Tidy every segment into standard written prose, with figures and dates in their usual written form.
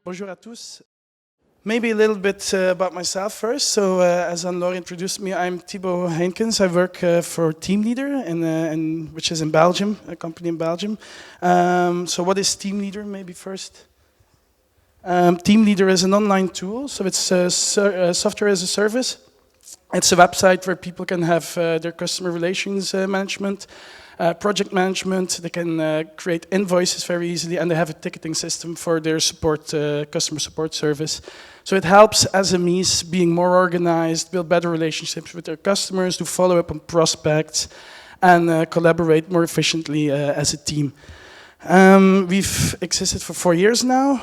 Bonjour à tous. Maybe a little bit about myself first. So, as Anne-Laure introduced me, I'm Thibault Heinkens. I work for Teamleader, which is in Belgium, a company in Belgium. So, what is Teamleader? Maybe first. Teamleader is an online tool, so it's software as a service. It's a website where people can have their customer relations management, project management. They can create invoices very easily, and they have a ticketing system for their support, customer support service. So it helps SMEs being more organized, build better relationships with their customers, do follow up on prospects, and collaborate more efficiently as a team. We've existed for 4 years now.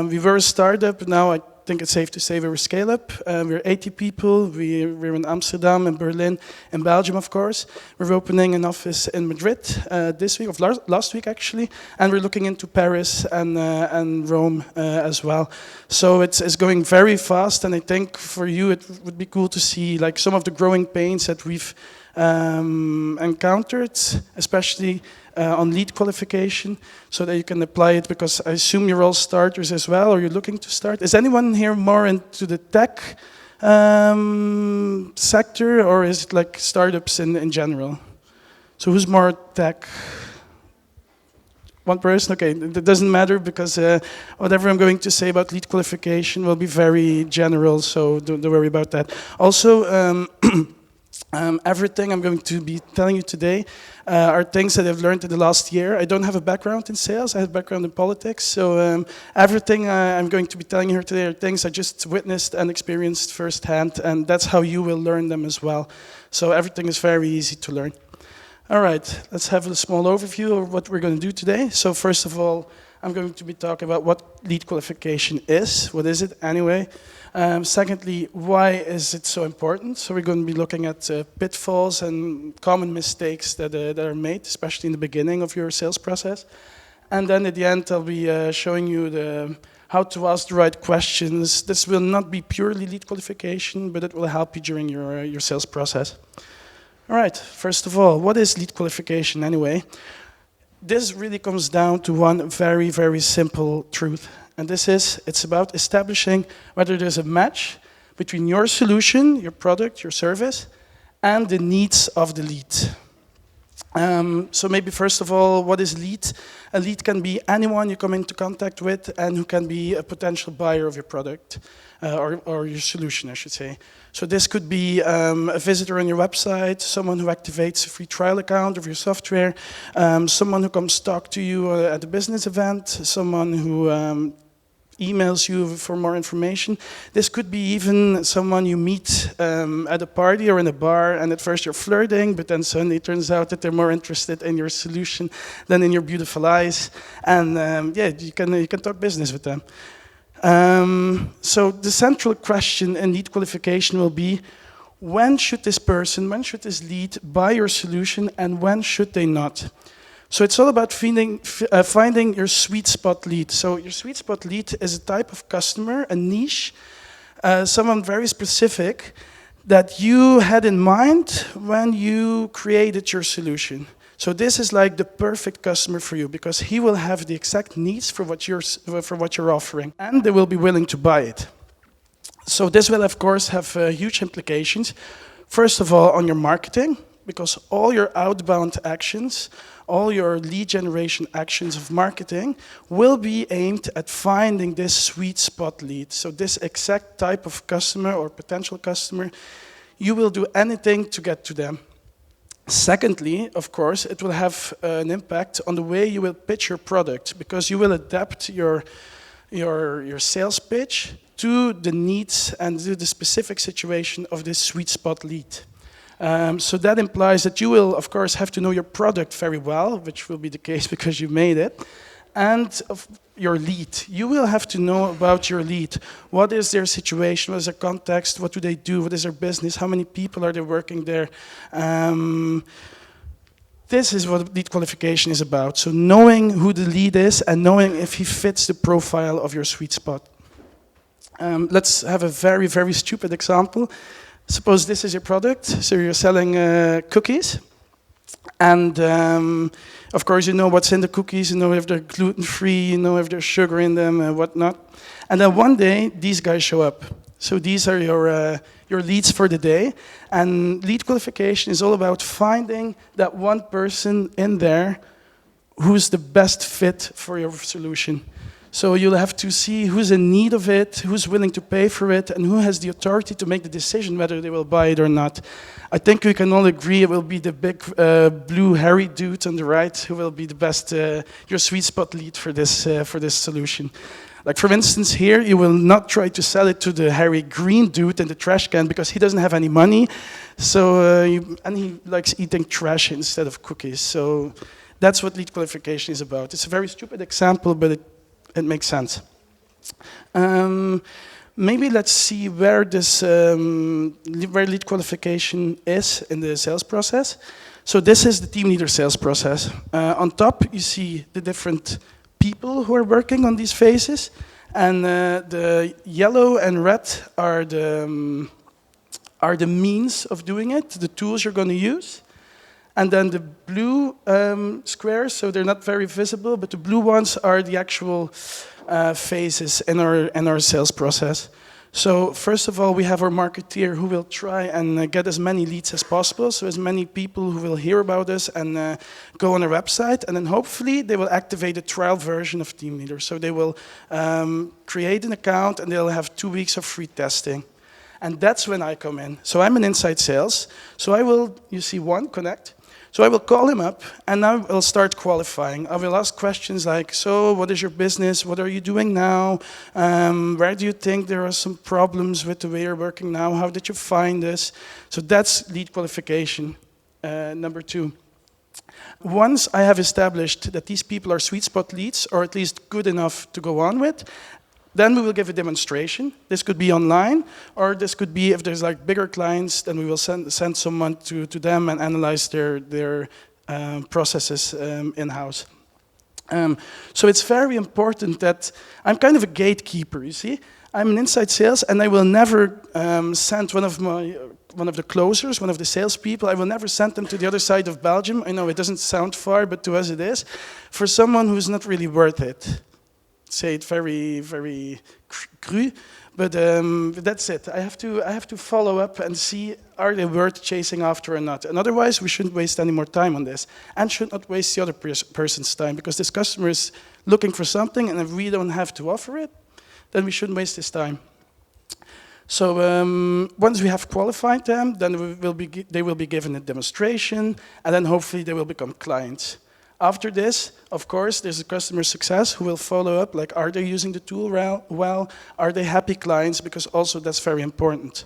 We were a startup. Now I think it's safe to say we're a scale-up. We're 80 people. We're in Amsterdam and Berlin, in Belgium, of course. We're opening an office in Madrid this week, last week actually, and we're looking into Paris and Rome as well. So it's going very fast, and I think for you it would be cool to see like some of the growing pains that we've encountered, especially on lead qualification, so that you can apply it, because I assume you're all starters as well, or you're looking to start. Is anyone here more into the tech sector, or is it like startups in general? So who's more tech? One person? Okay, it doesn't matter, because whatever I'm going to say about lead qualification will be very general, so don't worry about that. Also, everything I'm going to be telling you today are things that I've learned in the last year. I don't have a background in sales, I have a background in politics, so everything I'm going to be telling you here today are things I just witnessed and experienced firsthand, and that's how you will learn them as well. So everything is very easy to learn. All right, let's have a small overview of what we're going to do today. So first of all, I'm going to be talking about what lead qualification is. What is it anyway? Secondly, why is it so important? So we're going to be looking at pitfalls and common mistakes that are made, especially in the beginning of your sales process. And then at the end, I'll be showing you how to ask the right questions. This will not be purely lead qualification, but it will help you during your sales process. All right, first of all, what is lead qualification anyway? This really comes down to one very, very simple truth. And this is, it's about establishing whether there's a match between your solution, your product, your service, and the needs of the lead. So maybe first of all, what is lead? A lead can be anyone you come into contact with and who can be a potential buyer of your product, or your solution, I should say. So this could be a visitor on your website, someone who activates a free trial account of your software, someone who comes talk to you at a business event, someone who emails you for more information. This could be even someone you meet at a party or in a bar, and at first you're flirting, but then suddenly it turns out that they're more interested in your solution than in your beautiful eyes, and yeah, you can talk business with them. So the central question in lead qualification will be, when should this lead buy your solution, and when should they not? So it's all about finding your sweet spot lead. So your sweet spot lead is a type of customer, a niche, someone very specific that you had in mind when you created your solution. So this is like the perfect customer for you, because he will have the exact needs for what you're offering, and they will be willing to buy it. So this will, of course, have huge implications. First of all, on your marketing, because all your outbound actions, all your lead generation actions of marketing will be aimed at finding this sweet spot lead. So this exact type of customer or potential customer, you will do anything to get to them. Secondly, of course, it will have an impact on the way you will pitch your product, because you will adapt your sales pitch to the needs and to the specific situation of this sweet spot lead. So that implies that you will, of course, have to know your product very well, which will be the case because you made it, and of your lead. You will have to know about your lead. What is their situation? What is their context? What do they do? What is their business? How many people are they working there? This is what lead qualification is about. So knowing who the lead is and knowing if he fits the profile of your sweet spot. Let's have a very, very stupid example. Suppose this is your product, so you're selling cookies. And of course, you know what's in the cookies, you know if they're gluten-free, you know if there's sugar in them and whatnot. And then one day, these guys show up. So these are your leads for the day. And lead qualification is all about finding that one person in there who's the best fit for your solution. So you'll have to see who's in need of it, who's willing to pay for it, and who has the authority to make the decision whether they will buy it or not. I think we can all agree it will be the big blue hairy dude on the right who will be the best, your sweet spot lead for this solution. Like for instance here, you will not try to sell it to the hairy green dude in the trash can because he doesn't have any money, so and he likes eating trash instead of cookies. So that's what lead qualification is about. It's a very stupid example, but it makes sense. Maybe let's see where this where lead qualification is in the sales process. So this is the team leader sales process. On top, you see the different people who are working on these phases, and the yellow and red are the means of doing it, the tools you're going to use. And then the blue squares, so they're not very visible, but the blue ones are the actual phases in our sales process. So first of all, we have our marketeer who will try and get as many leads as possible, so as many people who will hear about us and go on our website, and then hopefully they will activate a trial version of Teamleader. So they will create an account and they'll have 2 weeks of free testing. And that's when I come in. So I'm an inside sales, so I will, you see one, connect. So I will call him up and I will start qualifying. I will ask questions like, so what is your business? What are you doing now? Where do you think there are some problems with the way you're working now? How did you find this? So that's lead qualification, number 2. Once I have established that these people are sweet spot leads, or at least good enough to go on with, then we will give a demonstration. This could be online, or this could be if there's like bigger clients, then we will send someone to them and analyze their processes in-house. So it's very important that I'm kind of a gatekeeper, you see. I'm an inside sales, and I will never send one of the closers, one of the salespeople, I will never send them to the other side of Belgium. I know it doesn't sound far, but to us it is, for someone who's not really worth it. Say it very, very cru, but that's it. I have to follow up and see are they worth chasing after or not. And otherwise, we shouldn't waste any more time on this, and should not waste the other person's time, because this customer is looking for something, and if we don't have to offer it, then we shouldn't waste this time. So once we have qualified them, then they will be given a demonstration, and then hopefully they will become clients. After this, of course, there's a customer success who will follow up, like are they using the tool well? Are they happy clients? Because also that's very important.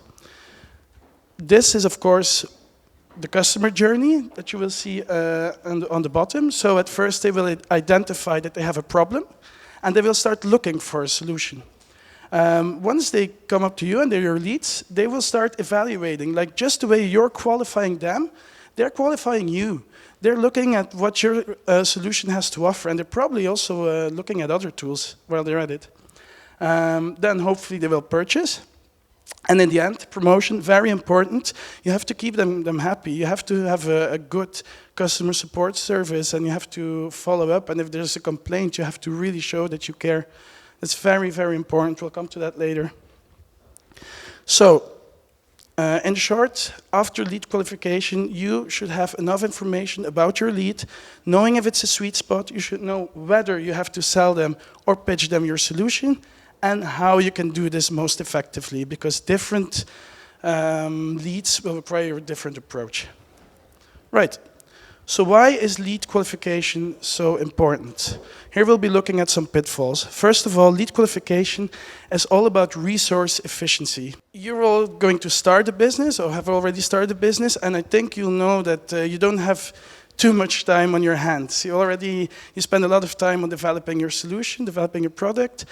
This is, of course, the customer journey that you will see on the bottom. So at first they will identify that they have a problem, and they will start looking for a solution. Once they come up to you and they're your leads, they will start evaluating, like just the way you're qualifying them, they're qualifying you. They're looking at what your solution has to offer, and they're probably also looking at other tools while they're at it. Then hopefully they will purchase. And in the end, promotion, very important. You have to keep them happy. You have to have a good customer support service, and you have to follow up. And if there's a complaint, you have to really show that you care. It's very, very important. We'll come to that later. So, in short, after lead qualification, you should have enough information about your lead. Knowing if it's a sweet spot, you should know whether you have to sell them or pitch them your solution, and how you can do this most effectively, because different leads will require a different approach. Right, so why is lead qualification so important? Here we'll be looking at some pitfalls. First of all, lead qualification is all about resource efficiency. You're all going to start a business or have already started a business, and I think you'll know that you don't have too much time on your hands. You spend a lot of time on developing your solution, developing your product,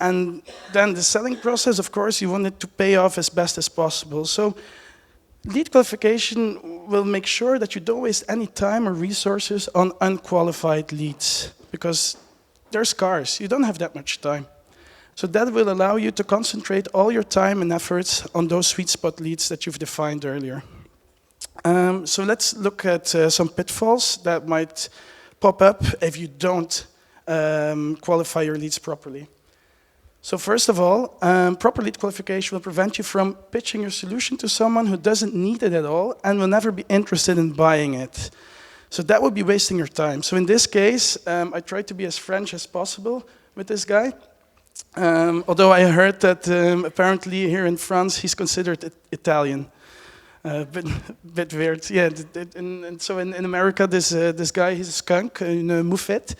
and then the selling process, of course, you want it to pay off as best as possible. So lead qualification will make sure that you don't waste any time or resources on unqualified leads, because they're scarce. You don't have that much time. So that will allow you to concentrate all your time and efforts on those sweet spot leads that you've defined earlier. So let's look at some pitfalls that might pop up if you don't qualify your leads properly. So first of all, proper lead qualification will prevent you from pitching your solution to someone who doesn't need it at all and will never be interested in buying it. So that would be wasting your time. So in this case, I tried to be as French as possible with this guy. Although I heard that apparently here in France he's considered Italian. Bit weird, yeah. And so in America, this guy, he's a skunk, une moufette,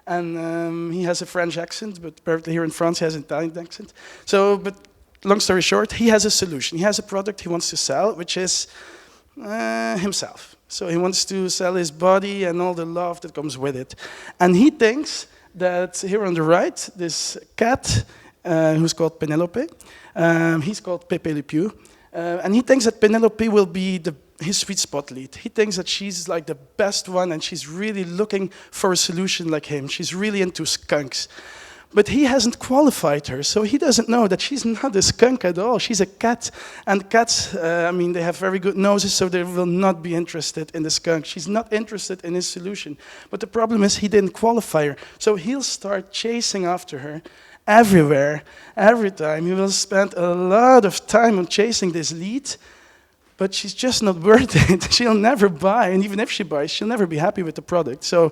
and he has a French accent, but apparently here in France he has an Italian accent. So, but long story short, he has a solution. He has a product he wants to sell, which is himself. So he wants to sell his body and all the love that comes with it. And he thinks that here on the right, this cat, who's called Penelope, he's called Pepe Le Pew. And he thinks that Penelope will be his sweet spot lead. He thinks that she's like the best one and she's really looking for a solution like him. She's really into skunks. But he hasn't qualified her, so he doesn't know that she's not a skunk at all. She's a cat. And cats, I mean, they have very good noses, so they will not be interested in the skunk. She's not interested in his solution. But the problem is he didn't qualify her. So he'll start chasing after her everywhere, every time. He will spend a lot of time on chasing this lead, but she's just not worth it. She'll never buy, and even if she buys, she'll never be happy with the product. So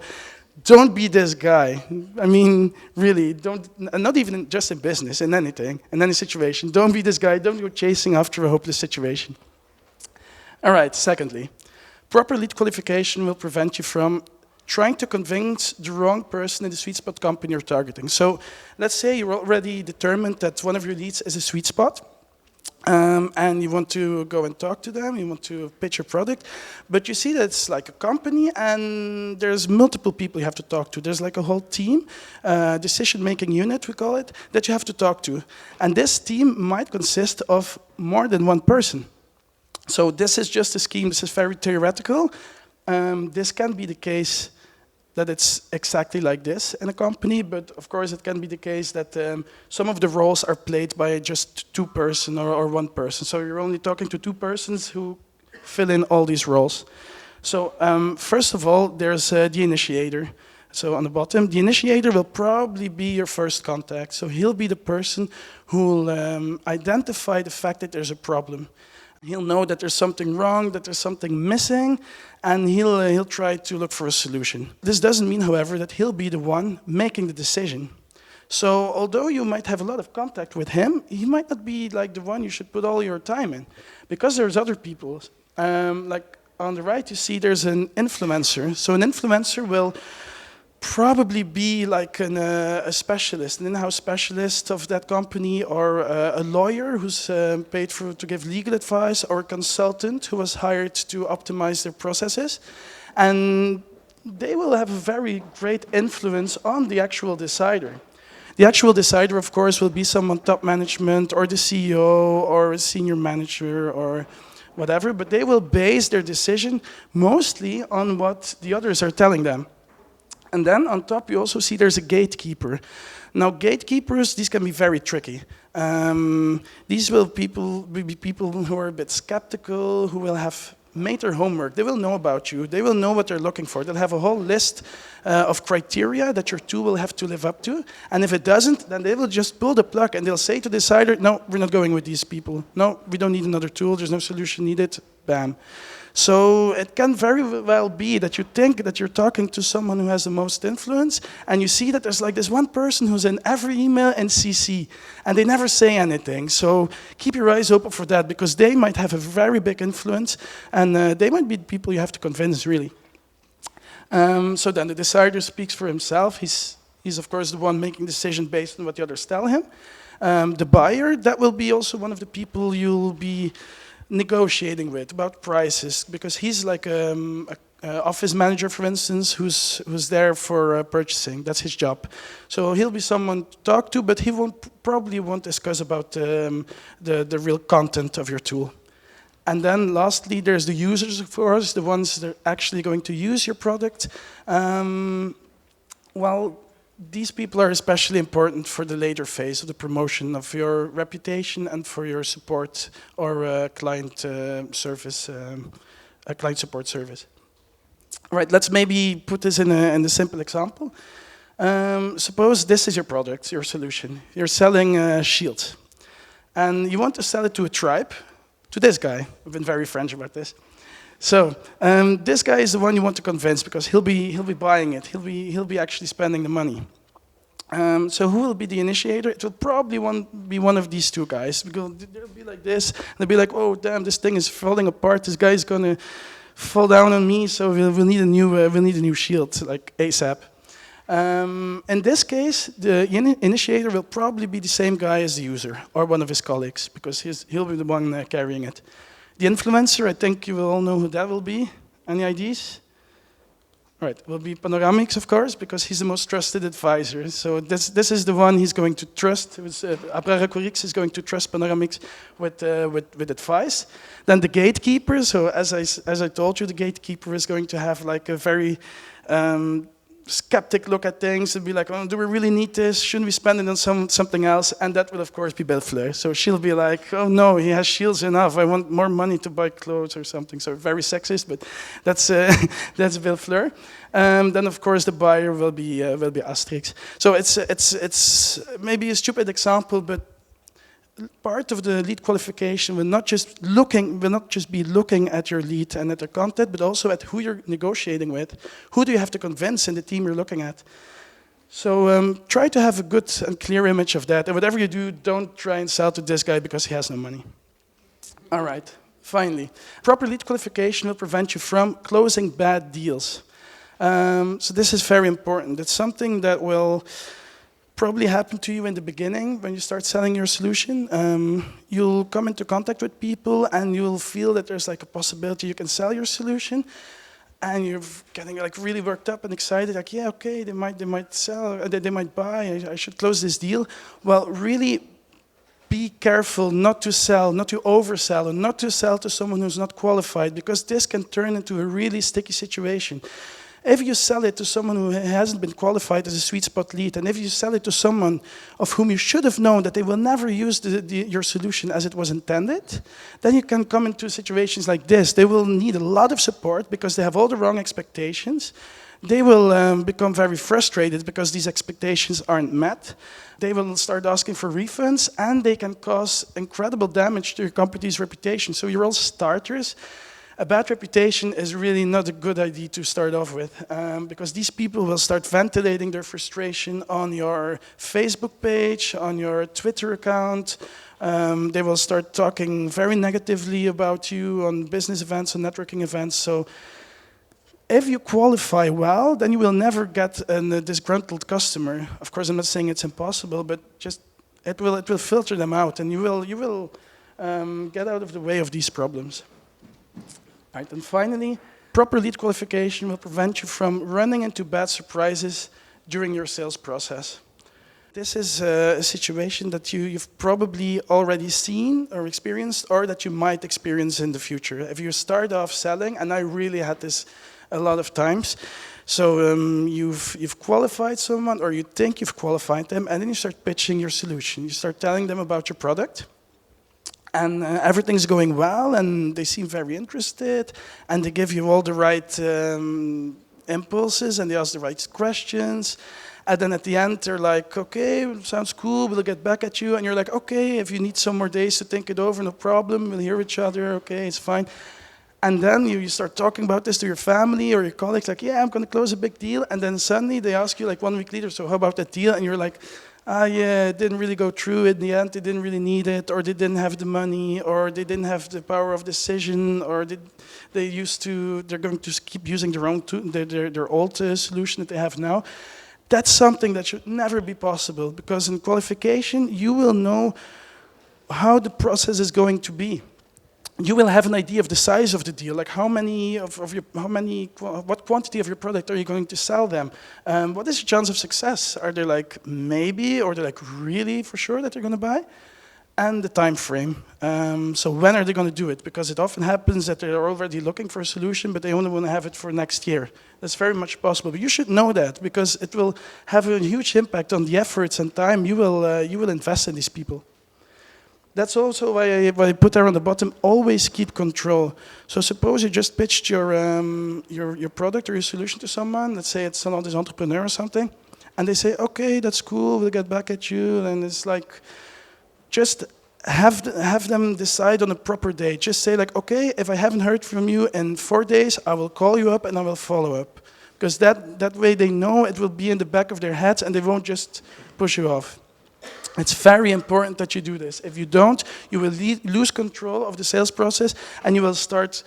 don't be this guy. I mean, really, don't, not even just in business, in anything, in any situation. Don't be this guy. Don't go chasing after a hopeless situation. All right, secondly, proper lead qualification will prevent you from trying to convince the wrong person in the sweet spot company you're targeting. So let's say you're already determined that one of your leads is a sweet spot, and you want to go and talk to them, you want to pitch your product, but you see that it's like a company and there's multiple people you have to talk to. There's like a whole team, decision-making unit, we call it, that you have to talk to. And this team might consist of more than one person. So this is just a scheme, this is very theoretical. This can be the case that it's exactly like this in a company, but of course it can be the case that some of the roles are played by just two person or one person. So you're only talking to two persons who fill in all these roles. So first of all, there's the initiator. So on the bottom, the initiator will probably be your first contact. So he'll be the person who will identify the fact that there's a problem. He'll know that there's something wrong, that there's something missing, and he'll try to look for a solution. This doesn't mean, however, that he'll be the one making the decision. So although you might have a lot of contact with him, he might not be like the one you should put all your time in, because there's other people. Like on the right, you see there's an influencer. So an influencer will probably be like a specialist, an in-house specialist of that company, or a lawyer who's paid to give legal advice, or a consultant who was hired to optimize their processes. And they will have a very great influence on the actual decider. The actual decider, of course, will be someone top management, or the CEO, or a senior manager, or whatever, but they will base their decision mostly on what the others are telling them. And then on top, you also see there's a gatekeeper. Now, gatekeepers, these can be very tricky. These will be people who are a bit skeptical, who will have made their homework. They will know about you. They will know what they're looking for. They'll have a whole list of criteria that your tool will have to live up to. And if it doesn't, then they will just pull the plug and they'll say to the decider, no, we're not going with these people. No, we don't need another tool. There's no solution needed. Bam. So it can very well be that you think that you're talking to someone who has the most influence, and you see that there's like this one person who's in every email and CC, and they never say anything. So keep your eyes open for that, because they might have a very big influence, and they might be the people you have to convince, really. So then the decider speaks for himself. He's of course the one making the decision based on what the others tell him. The buyer, that will be also one of the people you'll be negotiating with about prices, because he's like an office manager, for instance, who's there for purchasing. That's his job. So he'll be someone to talk to, but he probably won't discuss about the real content of your tool. And then lastly, there's the users, of course, the ones that are actually going to use your product. Well, these people are especially important for the later phase of the promotion of your reputation and for your support or client service a client support service. All right, let's maybe put this in a simple example. Suppose this is your product, your solution. You're selling a shield. And you want to sell it to a tribe, to this guy. We've been very French about this. So this guy is the one you want to convince because he'll be buying it. He'll be actually spending the money. So who will be the initiator? It will probably be one of these two guys. Because they'll be like this. They'll be like, oh damn, this thing is falling apart. This guy is gonna fall down on me. So we'll need a new shield, like ASAP. In this case, the initiator will probably be the same guy as the user or one of his colleagues because he'll be the one carrying it. The influencer, I think you will all know who that will be. Any ideas? All right, it will be Panoramics, of course, because he's the most trusted advisor. So this is the one he's going to trust. Abraracorix is going to trust Panoramics with advice. Then the gatekeeper. So as I told you, the gatekeeper is going to have like a very skeptic look at things and be like, oh, do we really need this? Shouldn't we spend it on something else? And that will, of course, be Bellefleur. So she'll be like, oh, no, he has shields enough. I want more money to buy clothes or something. So very sexist, but that's Bellefleur. Then, of course, the buyer will be Asterix. So it's maybe a stupid example, but part of the lead qualification will not just be looking at your lead and at their content, but also at who you're negotiating with. Who do you have to convince in the team you're looking at? So try to have a good and clear image of that. And whatever you do, don't try and sell to this guy because he has no money. All right, finally. Proper lead qualification will prevent you from closing bad deals. So this is very important. It's something that will probably happen to you in the beginning when you start selling your solution. You'll come into contact with people and you'll feel that there's like a possibility you can sell your solution, and you're getting like really worked up and excited, like, yeah, okay, they might sell, they might buy, I should close this deal. Well, really be careful not to sell, not to oversell, and not to sell to someone who's not qualified, because this can turn into a really sticky situation. If you sell it to someone who hasn't been qualified as a sweet spot lead, and if you sell it to someone of whom you should have known that they will never use your solution as it was intended, then you can come into situations like this. They will need a lot of support because they have all the wrong expectations. They will become very frustrated because these expectations aren't met. They will start asking for refunds, and they can cause incredible damage to your company's reputation. So you're all starters. A bad reputation is really not a good idea to start off with, because these people will start ventilating their frustration on your Facebook page, on your Twitter account. They will start talking very negatively about you on business events, on networking events. So if you qualify well, then you will never get a disgruntled customer. Of course, I'm not saying it's impossible, but just it will filter them out, and you will get out of the way of these problems. Right, and finally, proper lead qualification will prevent you from running into bad surprises during your sales process. This is a situation that you've probably already seen or experienced, or that you might experience in the future. If you start off selling, and I really had this a lot of times, so you've qualified someone, or you think you've qualified them, and then you start pitching your solution. You start telling them about your product. And everything's going well, and they seem very interested, and they give you all the right impulses, and they ask the right questions. And then at the end, they're like, okay, sounds cool, we'll get back at you. And you're like, okay, if you need some more days to think it over, no problem, we'll hear each other, okay, it's fine. And then you start talking about this to your family or your colleagues, like, yeah, I'm going to close a big deal. And then suddenly they ask you, like 1 week later, so how about that deal? And you're like, yeah, it didn't really go through in the end, they didn't really need it, or they didn't have the money, or they didn't have the power of decision, or they're going to keep using their old solution that they have now. That's something that should never be possible, because in qualification, you will know how the process is going to be. You will have an idea of the size of the deal, like what quantity of your product are you going to sell them? What is your chance of success? Are they like maybe, or they're like really for sure that they're going to buy? And the time frame. So when are they going to do it? Because it often happens that they're already looking for a solution, but they only want to have it for next year. That's very much possible, but you should know that, because it will have a huge impact on the efforts and time you will invest in these people. That's also why I put there on the bottom, always keep control. So suppose you just pitched your product or your solution to someone, let's say it's an entrepreneur or something, and they say, okay, that's cool, we'll get back at you, and it's like, just have them decide on a proper date. Just say like, okay, if I haven't heard from you in 4 days, I will call you up and I will follow up. Because that way they know it will be in the back of their heads and they won't just push you off. It's very important that you do this. If you don't, you will lose control of the sales process and you will start,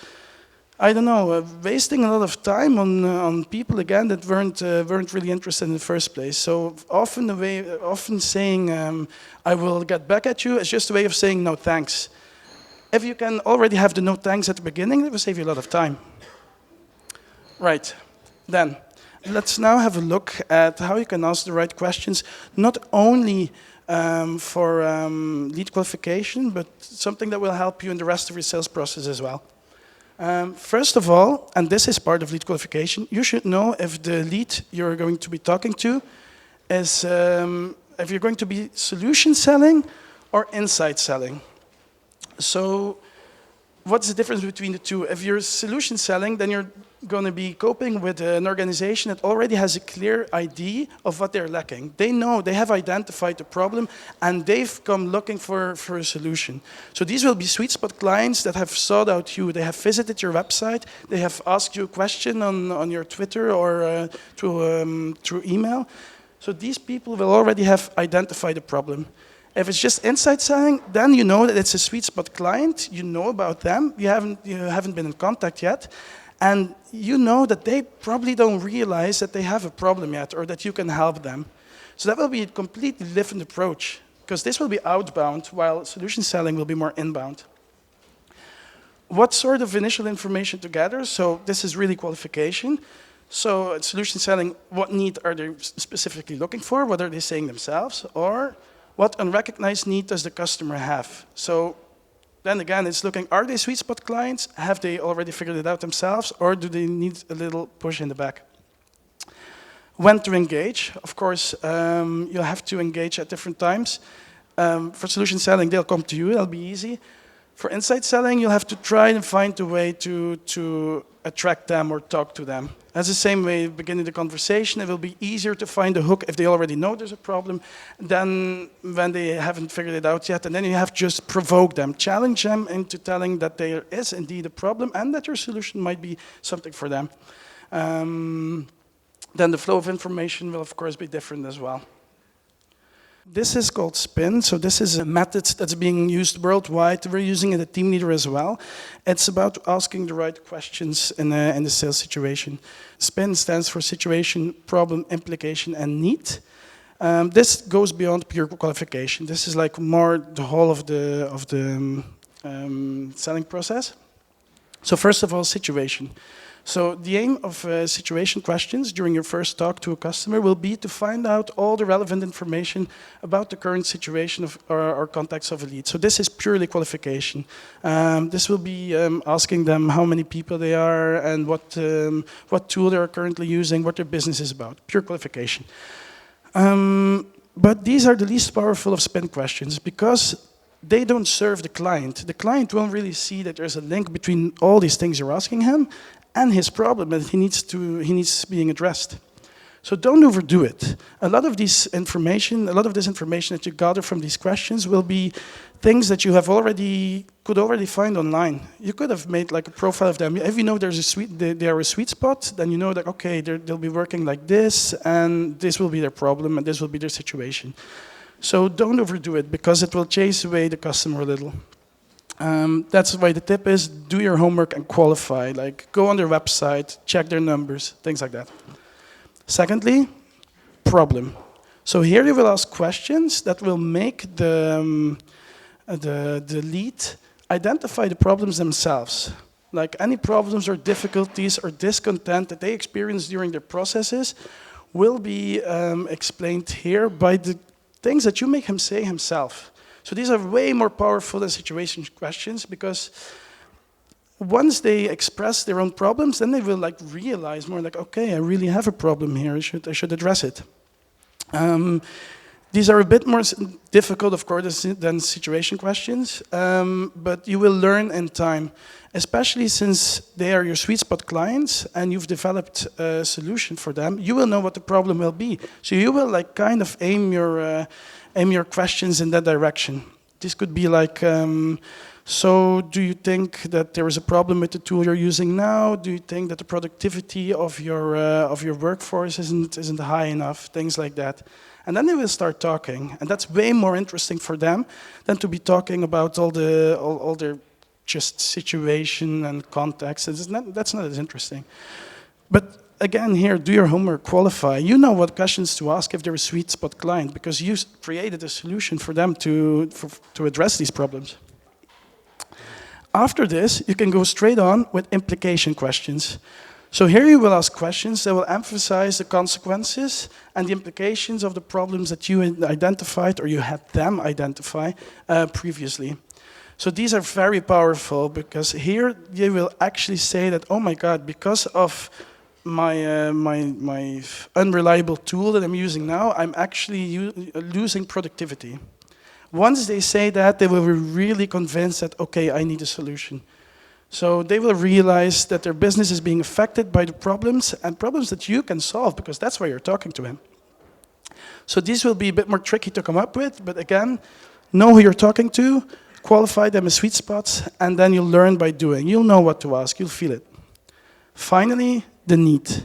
I don't know, wasting a lot of time on people again that weren't really interested in the first place. So often saying I will get back at you is just a way of saying no thanks. If you can already have the no thanks at the beginning, it will save you a lot of time. Right, then let's now have a look at how you can ask the right questions, not only for lead qualification, but something that will help you in the rest of your sales process as well. First of all, and this is part of lead qualification, you should know if the lead you're going to be talking to is, if you're going to be solution selling or insight selling. So what's the difference between the two? If you're solution selling, then you're going to be coping with an organization that already has a clear idea of what they're lacking. They know, they have identified the problem, and they've come looking for a solution. So these will be sweet spot clients that have sought out you. They have visited your website, they have asked you a question on your Twitter or through email. So these people will already have identified the problem. If it's just inside selling, then you know that it's a sweet spot client, you know about them, you haven't been in contact yet, and you know that they probably don't realize that they have a problem yet or that you can help them. So that will be a completely different approach, because this will be outbound while solution selling will be more inbound. What sort of initial information to gather? So this is really qualification. So solution selling, what need are they specifically looking for? What are they saying themselves? Or what unrecognized need does the customer have? So then again, it's looking, are they sweet spot clients? Have they already figured it out themselves? Or do they need a little push in the back? When to engage? Of course, you'll have to engage at different times. For solution selling, they'll come to you, it'll be easy. For insight selling, you'll have to try and find a way to attract them or talk to them. That's the same way, beginning the conversation, it will be easier to find a hook if they already know there's a problem than when they haven't figured it out yet. And then you have to just provoke them, challenge them into telling that there is indeed a problem and that your solution might be something for them. Then the flow of information will, of course, be different as well. This is called SPIN, so this is a method that's being used worldwide. We're using it at Teamleader as well. It's about asking the right questions in the sales situation. SPIN stands for situation, problem, implication, and need. This goes beyond pure qualification. This is like more the whole of the selling process. So first of all, situation. So the aim of situation questions during your first talk to a customer will be to find out all the relevant information about the current situation of or context of a lead. So this is purely qualification. This will be asking them how many people they are and what tool they are currently using, what their business is about. Pure qualification. But these are the least powerful of spin questions because they don't serve the client. The client won't really see that there's a link between all these things you're asking him and his problem that he needs being addressed. So don't overdo it. A lot of this information that you gather from these questions will be things that you could already find online. You could have made like a profile of them. If you know they are a sweet spot, then you know that okay, they'll be working like this, and this will be their problem, and this will be their situation. So don't overdo it because it will chase away the customer a little. That's why the tip is do your homework and qualify. Like go on their website, check their numbers, things like that. Secondly, problem. So here you will ask questions that will make the lead identify the problems themselves. Like any problems or difficulties or discontent that they experience during their processes will be explained here by the things that you make him say himself. So these are way more powerful than situation questions because once they express their own problems, then they will like realize more like, okay, I really have a problem here. I should address it. These are a bit more difficult, of course, than situation questions, but you will learn in time, especially since they are your sweet spot clients and you've developed a solution for them. You will know what the problem will be, so you will like kind of aim your questions in that direction. This could be like, so do you think that there is a problem with the tool you're using now? Do you think that the productivity of your workforce isn't high enough? Things like that. And then they will start talking, and that's way more interesting for them than to be talking about all their just situation and context. That's not as interesting. But again, here, do your homework, qualify. You know what questions to ask if they're a sweet spot client, because you created a solution for them to address these problems. After this, you can go straight on with implication questions. So here you will ask questions that will emphasize the consequences and the implications of the problems that you identified or you had them identify previously. So these are very powerful because here you will actually say that, oh my God, because of my unreliable tool that I'm using now, I'm actually losing productivity. Once they say that, they will be really convinced that, okay, I need a solution. So they will realize that their business is being affected by the problems and problems that you can solve, because that's why you're talking to him. So these will be a bit more tricky to come up with, but again, know who you're talking to, qualify them as sweet spots, and then you'll learn by doing. You'll know what to ask, you'll feel it. Finally, the need.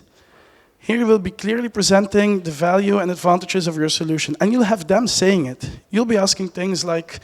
Here you will be clearly presenting the value and advantages of your solution, and you'll have them saying it. You'll be asking things like,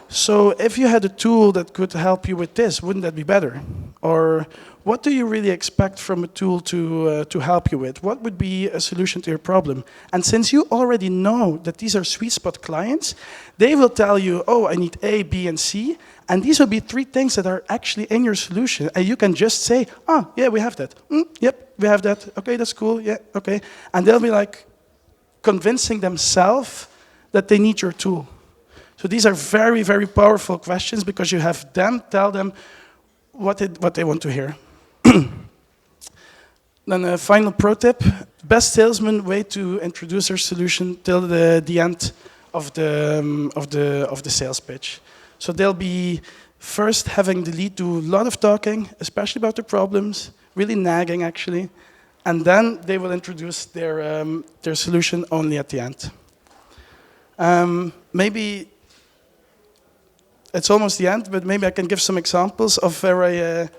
so if you had a tool that could help you with this, wouldn't that be better? Or what do you really expect from a tool to help you with? What would be a solution to your problem? And since you already know that these are sweet spot clients, they will tell you, oh, I need A, B, and C. And these will be 3 things that are actually in your solution. And you can just say, oh, yeah, we have that. Yep, we have that. Okay, that's cool. Yeah, okay. And they'll be like convincing themselves that they need your tool. So these are very, very powerful questions because you have them tell them what they want to hear. Then a final pro tip: best salesman way to introduce your solution till the end of the sales pitch. So they'll be first having the lead do a lot of talking, especially about the problems, really nagging actually, and then they will introduce their solution only at the end. Maybe it's almost the end, but maybe I can give some examples of where I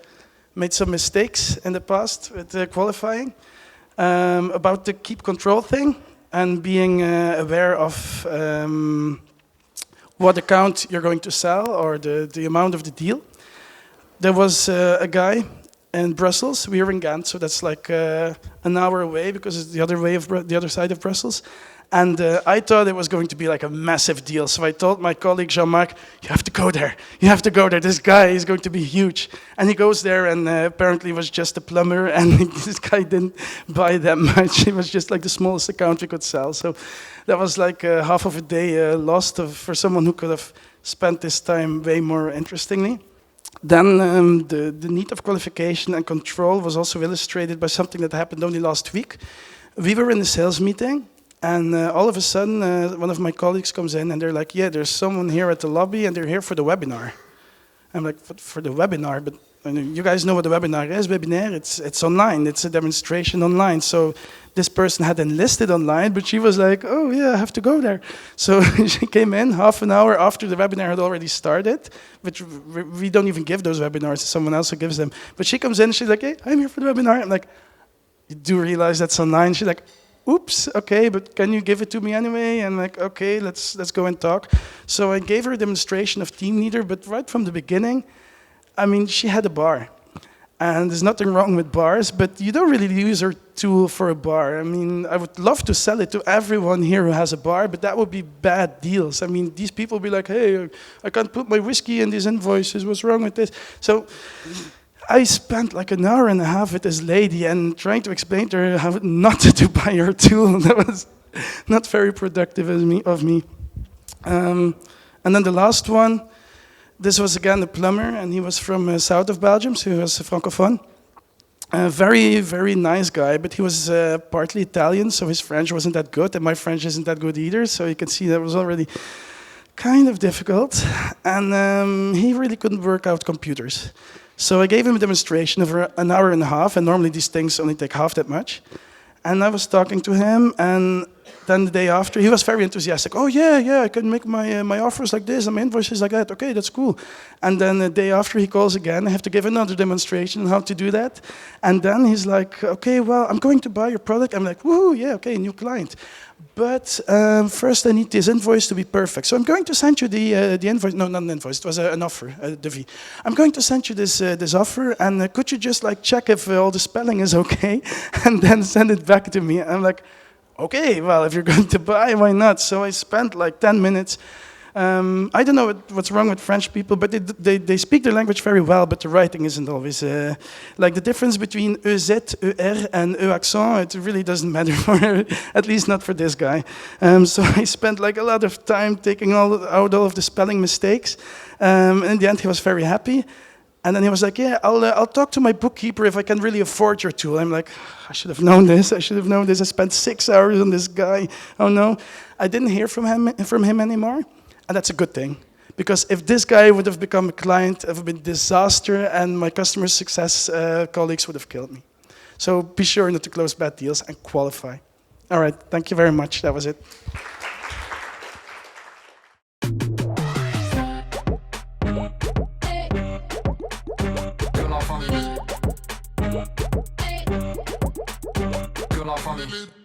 made some mistakes in the past with qualifying. About the keep control thing and being aware of what account you're going to sell or the amount of the deal. There was a guy in Brussels. We were in Ghent, so that's like an hour away because it's the other side of Brussels. And I thought it was going to be like a massive deal. So I told my colleague Jean-Marc, you have to go there. You have to go there. This guy is going to be huge. And he goes there and apparently was just a plumber. And this guy didn't buy that much. It was just like the smallest account we could sell. So that was like half of a day lost for someone who could have spent this time way more interestingly. Then the need of qualification and control was also illustrated by something that happened only last week. We were in a sales meeting. And all of a sudden, one of my colleagues comes in and they're like, yeah, there's someone here at the lobby and they're here for the webinar. I'm like, for the webinar? But you guys know what a webinar is. Webinar, it's online. It's a demonstration online. So this person had enlisted online, but she was like, oh yeah, I have to go there. So she came in half an hour after the webinar had already started, which we don't even give those webinars, it's someone else who gives them. But she comes in and she's like, hey, I'm here for the webinar. I'm like, you do realize that's online? She's like, oops, okay, but can you give it to me anyway? And like, okay, let's go and talk. So I gave her a demonstration of Teamleader, but right from the beginning, I mean, she had a bar. And there's nothing wrong with bars, but you don't really use her tool for a bar. I mean, I would love to sell it to everyone here who has a bar, but that would be bad deals. I mean, these people will be like, hey, I can't put my whiskey in these invoices, what's wrong with this? So I spent like an hour and a half with this lady and trying to explain to her how not to buy her tool. That was not very productive of me. And then the last one, this was again a plumber, and he was from south of Belgium, so he was a francophone. A very, very nice guy, but he was partly Italian, so his French wasn't that good, and my French isn't that good either, so you can see that was already kind of difficult. And he really couldn't work out computers. So I gave him a demonstration over an hour and a half, and normally these things only take half that much. And I was talking to him, and then the day after, he was very enthusiastic. Oh yeah, I can make my offers like this and my invoices like that. Okay, that's cool. And then the day after, he calls again. I have to give another demonstration on how to do that. And then he's like, okay, well, I'm going to buy your product. I'm like, woohoo, yeah, okay, new client. But first, I need this invoice to be perfect. So I'm going to send you the invoice. No, not an invoice. It was an offer, a devis. I'm going to send you this offer, and could you just like check if all the spelling is okay, and then send it back to me? I'm like, okay, well, if you're going to buy, why not? So I spent like 10 minutes. I don't know what's wrong with French people, but they speak their language very well, but the writing isn't always... like the difference between EZ, ER, and E accent, it really doesn't matter, at least not for this guy. So I spent like a lot of time taking out all of the spelling mistakes. And in the end, he was very happy. And then he was like, yeah, I'll talk to my bookkeeper if I can really afford your tool. I'm like, I should have known this. I spent 6 hours on this guy. Oh no. I didn't hear from him anymore. And that's a good thing. Because if this guy would have become a client, it would have been a disaster, and my customer success colleagues would have killed me. So be sure not to close bad deals and qualify. All right, thank you very much. That was it. Good life on me.